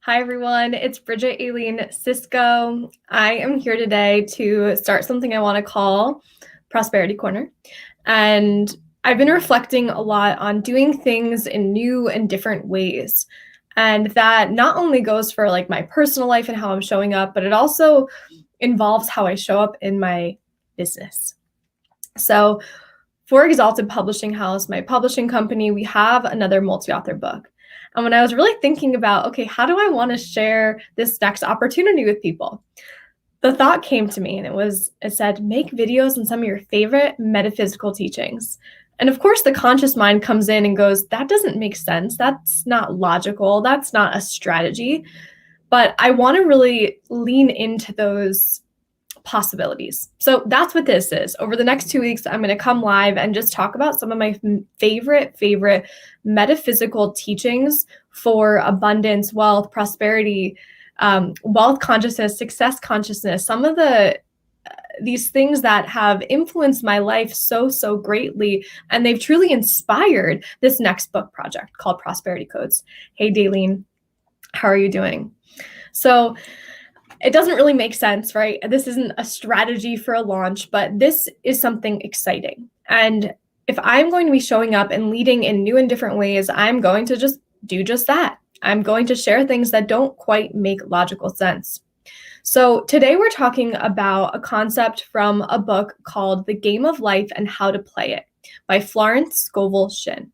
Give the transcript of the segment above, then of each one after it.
Hi, everyone. It's Bridget Aileen Cisco. I am here today to start something I want to call Prosperity Corner. And I've been reflecting a lot on doing things in new and different ways. And that not only goes for like my personal life and how I'm showing up, but it also involves how I show up in my business. So for Exalted Publishing House, my publishing company, we have another multi-author book. And when I was really thinking about, okay, how do I want to share this next opportunity with people? The thought came to me and it said, make videos on some of your favorite metaphysical teachings. And of course, the conscious mind comes in and goes, that doesn't make sense. That's not logical. That's not a strategy. But I want to really lean into those possibilities. So that's what this is. Over the next 2 weeks, I'm going to come live and just talk about some of my favorite metaphysical teachings for abundance, wealth, prosperity, wealth consciousness, success consciousness, some of these things that have influenced my life so greatly, and they've truly inspired this next book project called Prosperity Codes. Hey, Daleen, how are you doing? So it doesn't really make sense, right? This isn't a strategy for a launch, but this is something exciting. And if I'm going to be showing up and leading in new and different ways, I'm going to just do just that. I'm going to share things that don't quite make logical sense. So today we're talking about a concept from a book called The Game of Life and How to Play It by Florence Scovel Shinn.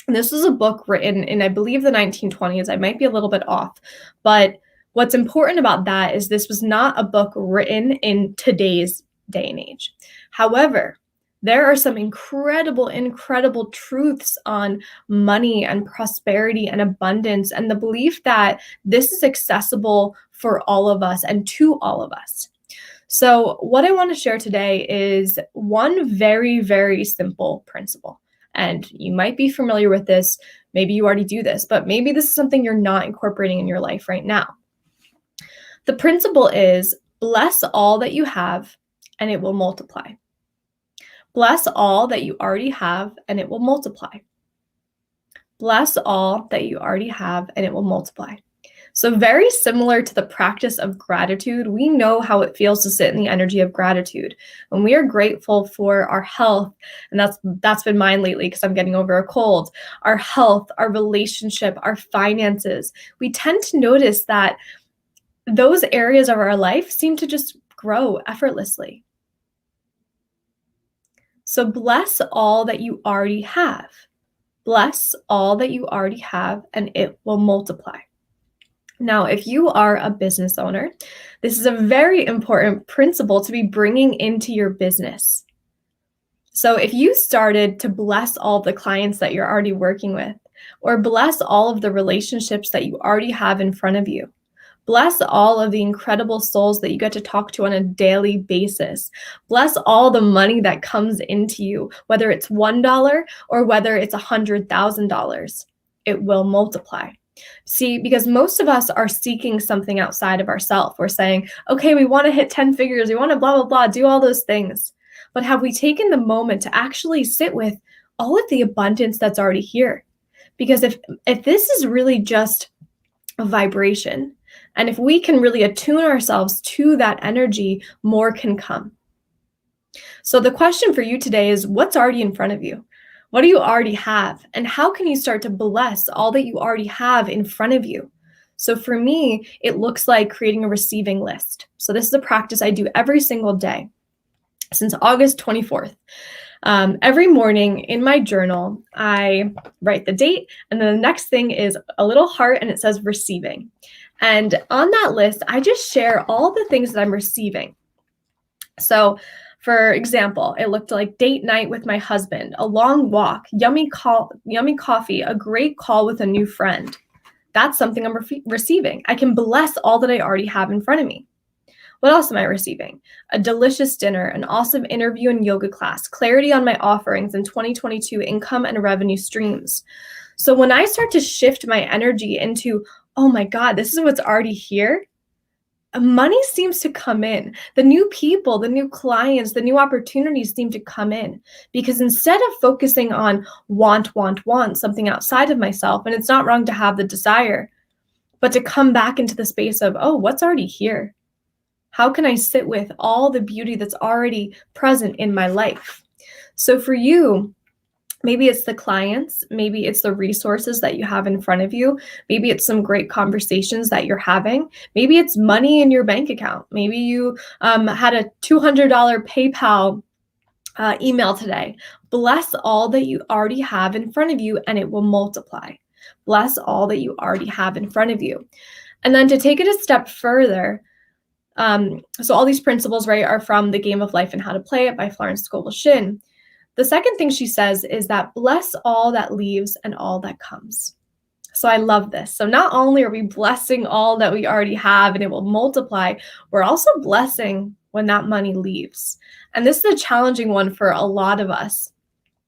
And this was a book written in, I believe, the 1920s. I might be a little bit off, but what's important about that is this was not a book written in today's day and age. However, there are some incredible truths on money and prosperity and abundance, and the belief that this is accessible for all of us and to all of us. So what I want to share today is one very simple principle. And you might be familiar with this. Maybe you already do this, but maybe this is something you're not incorporating in your life right now. The principle is bless all that you have and it will multiply. Bless all that you already have and it will multiply. Bless all that you already have and it will multiply. So very similar to the practice of gratitude, we know how it feels to sit in the energy of gratitude. When we are grateful for our health, and that's been mine lately because I'm getting over a cold, our health, our relationship, our finances, we tend to notice that those areas of our life seem to just grow effortlessly. So bless all that you already have. Bless all that you already have, and it will multiply. Now, if you are a business owner, this is a very important principle to be bringing into your business. So if you started to bless all the clients that you're already working with, or bless all of the relationships that you already have in front of you, bless all of the incredible souls that you get to talk to on a daily basis. Bless all the money that comes into you, whether it's $1 or whether it's $100,000. It will multiply. See, because most of us are seeking something outside of ourselves. We're saying, okay, we want to hit 10 figures. We want to blah, blah, blah, do all those things. But have we taken the moment to actually sit with all of the abundance that's already here? Because if this is really just a vibration, and if we can really attune ourselves to that energy, more can come. So the question for you today is, what's already in front of you? What do you already have? And how can you start to bless all that you already have in front of you? So for me, it looks like creating a receiving list. So this is a practice I do every single day since August 24th. Every morning in my journal, I write the date, and then the next thing is a little heart, and it says receiving. And on that list, I just share all the things that I'm receiving. So for example, it looked like date night with my husband, a long walk, yummy coffee, a great call with a new friend. That's something I'm receiving. I can bless all that I already have in front of me. What else am I receiving? A delicious dinner, an awesome interview and yoga class, clarity on my offerings in 2022 income and revenue streams. So when I start to shift my energy into, oh my God, this is what's already here, money seems to come in. The new people, the new clients, the new opportunities seem to come in, because instead of focusing on want, something outside of myself, and it's not wrong to have the desire, but to come back into the space of, oh, what's already here? How can I sit with all the beauty that's already present in my life? So for you, maybe it's the clients, maybe it's the resources that you have in front of you, maybe it's some great conversations that you're having, maybe it's money in your bank account, maybe you had a $200 PayPal email today. Bless all that you already have in front of you and it will multiply. Bless all that you already have in front of you. And then to take it a step further, so all these principles, right, are from The Game of Life and How to Play It by Florence Scovel Shinn. The second thing she says is that bless all that leaves and all that comes. So I love this. So not only are we blessing all that we already have and it will multiply, we're also blessing when that money leaves. And this is a challenging one for a lot of us.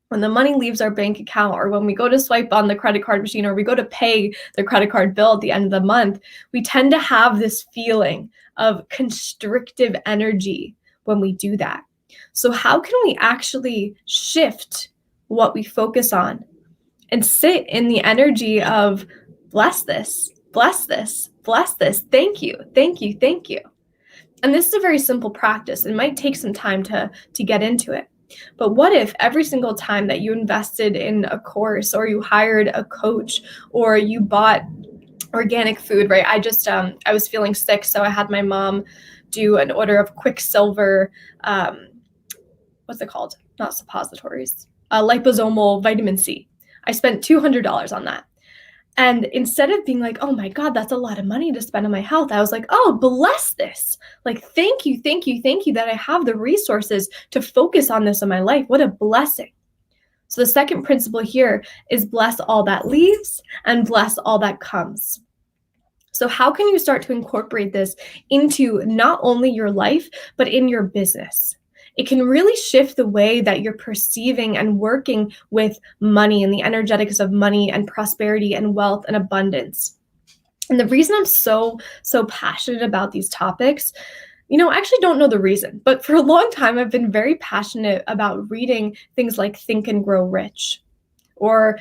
When the money leaves our bank account, or when we go to swipe on the credit card machine, or we go to pay the credit card bill at the end of the month, we tend to have this feeling of constrictive energy when we do that. So how can we actually shift what we focus on and sit in the energy of bless this, bless this, bless this, thank you, thank you, thank you. And this is a very simple practice. It might take some time to get into it. But what if every single time that you invested in a course, or you hired a coach, or you bought organic food, right? I was feeling sick, so I had my mom do an order of Quicksilver, what's it called? Not suppositories, liposomal vitamin C. I spent $200 on that. And instead of being like, oh my God, that's a lot of money to spend on my health, I was like, oh, bless this. Like, thank you, thank you, thank you that I have the resources to focus on this in my life. What a blessing. So the second principle here is bless all that leaves and bless all that comes. So how can you start to incorporate this into not only your life, but in your business? It can really shift the way that you're perceiving and working with money and the energetics of money and prosperity and wealth and abundance. And the reason I'm so passionate about these topics, I actually don't know the reason, but for a long time, I've been very passionate about reading things like Think and Grow Rich, or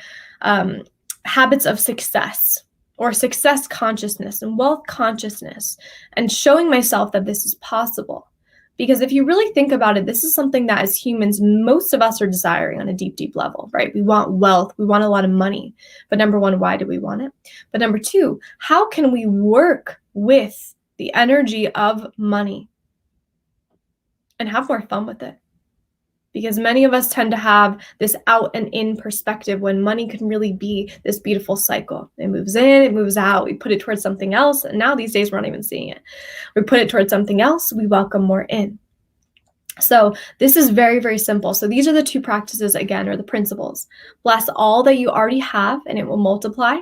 Habits of Success, or Success Consciousness and Wealth Consciousness, and showing myself that this is possible. Because if you really think about it, this is something that as humans, most of us are desiring on a deep, deep level, right? We want wealth. We want a lot of money. But number one, why do we want it? But number two, how can we work with the energy of money and have more fun with it? Because many of us tend to have this out and in perspective when money can really be this beautiful cycle. It moves in, it moves out. We put it towards something else. And now these days, we're not even seeing it. We put it towards something else. We welcome more in. So this is very, very simple. So these are the two practices, again, or the principles. Bless all that you already have and it will multiply.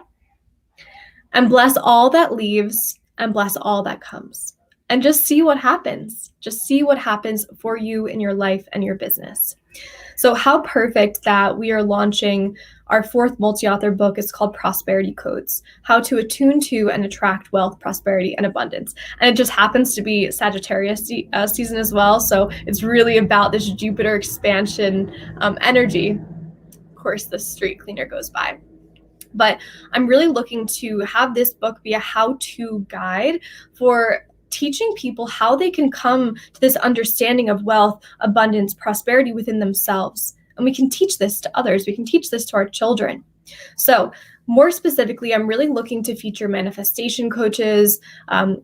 And bless all that leaves and bless all that comes. And just see what happens. Just see what happens for you in your life and your business. So how perfect that we are launching our fourth multi-author book. It's called Prosperity Codes, How to Attune to and Attract Wealth, Prosperity, and Abundance. And it just happens to be Sagittarius season as well. So it's really about this Jupiter expansion energy. Of course, the street cleaner goes by. But I'm really looking to have this book be a how-to guide for teaching people how they can come to this understanding of wealth, abundance, prosperity within themselves. And we can teach this to others. We can teach this to our children. So more specifically, I'm really looking to feature manifestation coaches,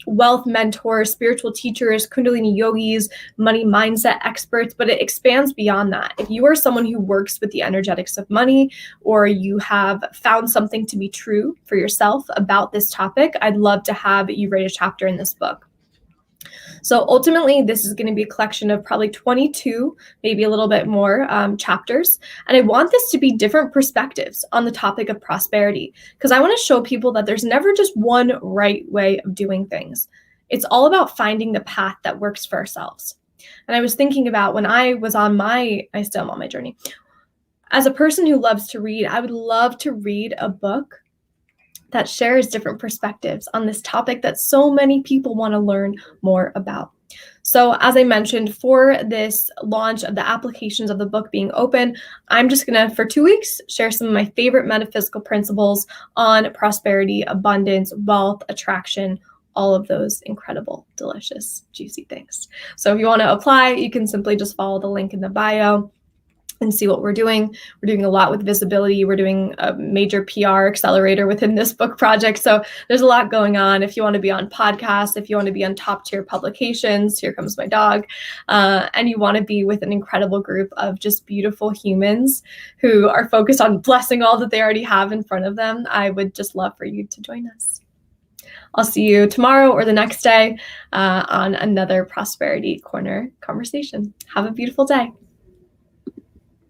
wealth mentors, spiritual teachers, Kundalini yogis, money mindset experts, but it expands beyond that. If you are someone who works with the energetics of money, or you have found something to be true for yourself about this topic, I'd love to have you write a chapter in this book. So ultimately, this is going to be a collection of probably 22, maybe a little bit more chapters. And I want this to be different perspectives on the topic of prosperity, because I want to show people that there's never just one right way of doing things. It's all about finding the path that works for ourselves. And I was thinking about when I still am on my journey. As a person who loves to read, I would love to read a book that shares different perspectives on this topic that so many people want to learn more about. So as I mentioned, for this launch of the applications of the book being open, I'm just going to, for 2 weeks, share some of my favorite metaphysical principles on prosperity, abundance, wealth, attraction, all of those incredible, delicious, juicy things. So if you want to apply, you can simply just follow the link in the bio and see what we're doing. We're doing a lot with visibility. We're doing a major PR accelerator within this book project. So there's a lot going on. If you want to be on podcasts, if you want to be on top tier publications, here comes my dog, and you want to be with an incredible group of just beautiful humans who are focused on blessing all that they already have in front of them, I would just love for you to join us. I'll see you tomorrow or the next day on another Prosperity Corner conversation. Have a beautiful day.